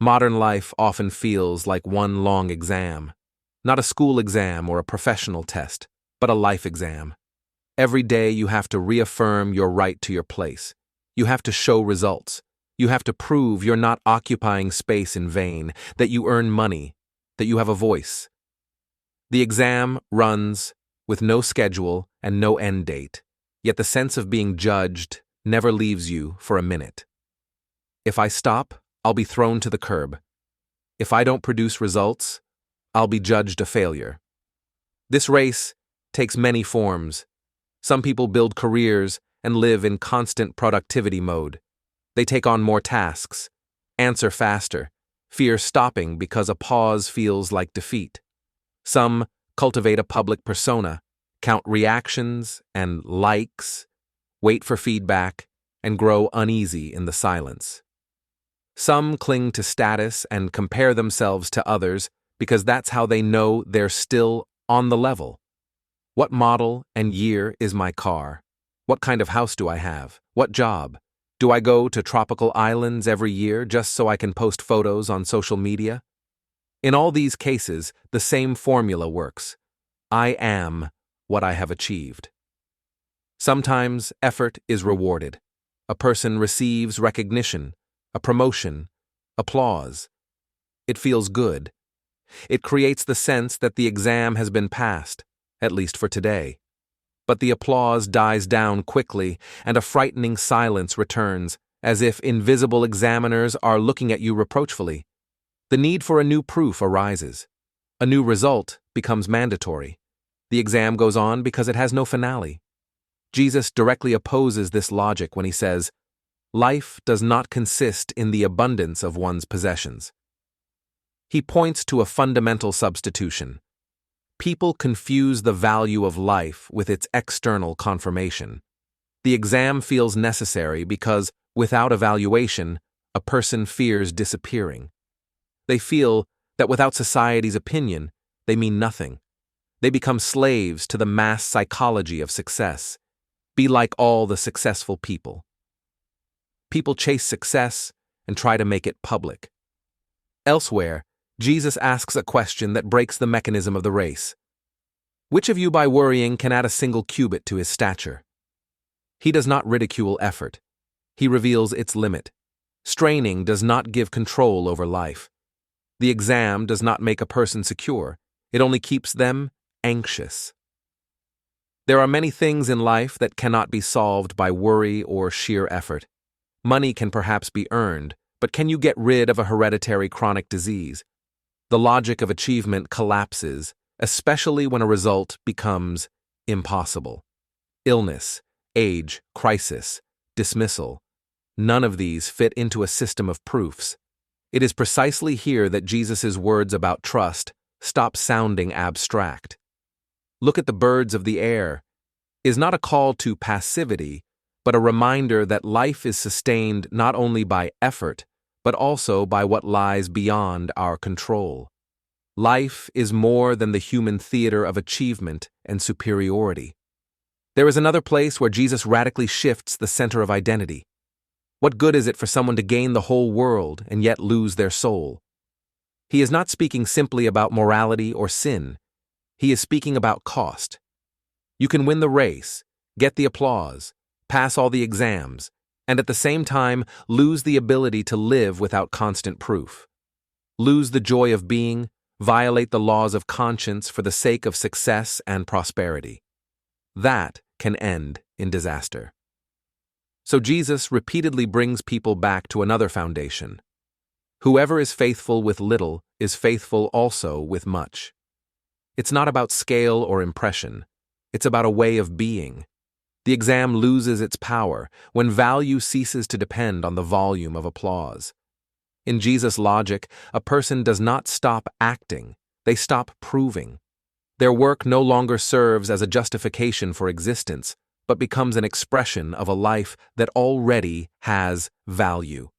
Modern life often feels like one long exam. Not a school exam or a professional test, but a life exam. Every day you have to reaffirm your right to your place. You have to show results. You have to prove you're not occupying space in vain, that you earn money, that you have a voice. The exam runs with no schedule and no end date, yet the sense of being judged never leaves you for a minute. If I stop, I'll be thrown to the curb. If I don't produce results, I'll be judged a failure. This race takes many forms. Some people build careers and live in constant productivity mode. They take on more tasks, answer faster, fear stopping because a pause feels like defeat. Some cultivate a public persona, count reactions and likes, wait for feedback, and grow uneasy in the silence. Some cling to status and compare themselves to others because that's how they know they're still on the level. What model and year is my car? What kind of house do I have? What job? Do I go to tropical islands every year just so I can post photos on social media? In all these cases, the same formula works. I am what I have achieved. Sometimes effort is rewarded. A person receives recognition, a promotion, applause. It feels good. It creates the sense that the exam has been passed, at least for today. But the applause dies down quickly, and a frightening silence returns, as if invisible examiners are looking at you reproachfully. The need for a new proof arises. A new result becomes mandatory. The exam goes on because it has no finale. Jesus directly opposes this logic when he says, "Life does not consist in the abundance of one's possessions." He points to a fundamental substitution. People confuse the value of life with its external confirmation. The exam feels necessary because, without evaluation, a person fears disappearing. They feel that without society's opinion, they mean nothing. They become slaves to the mass psychology of success. Be like all the successful people. People chase success and try to make it public. Elsewhere, Jesus asks a question that breaks the mechanism of the race. Which of you by worrying can add a single cubit to his stature? He does not ridicule effort. He reveals its limit. Straining does not give control over life. The exam does not make a person secure. It only keeps them anxious. There are many things in life that cannot be solved by worry or sheer effort. Money can perhaps be earned, but can you get rid of a hereditary chronic disease? The logic of achievement collapses, especially when a result becomes impossible. Illness, age, crisis, dismissal. None of these fit into a system of proofs. It is precisely here that Jesus' words about trust stop sounding abstract. Look at the birds of the air is not a call to passivity, but a reminder that life is sustained not only by effort, but also by what lies beyond our control. Life is more than the human theater of achievement and superiority. There is another place where Jesus radically shifts the center of identity. What good is it for someone to gain the whole world and yet lose their soul? He is not speaking simply about morality or sin. He is speaking about cost. You can win the race, get the applause, pass all the exams, and at the same time lose the ability to live without constant proof. Lose the joy of being, violate the laws of conscience for the sake of success and prosperity. That can end in disaster. So Jesus repeatedly brings people back to another foundation. Whoever is faithful with little is faithful also with much. It's not about scale or impression. It's about a way of being. The exam loses its power when value ceases to depend on the volume of applause. In Jesus' logic, a person does not stop acting, they stop proving. Their work no longer serves as a justification for existence, but becomes an expression of a life that already has value.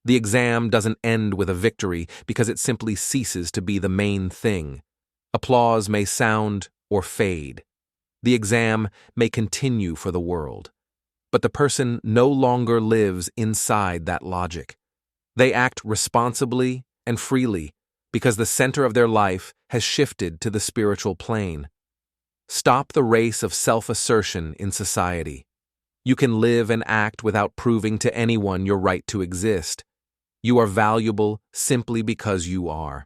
The exam doesn't end with a victory because it simply ceases to be the main thing. Applause may sound or fade. The exam may continue for the world. But the person no longer lives inside that logic. They act responsibly and freely because the center of their life has shifted to the spiritual plane. Stop the race of self-assertion in society. You can live and act without proving to anyone your right to exist. You are valuable simply because you are.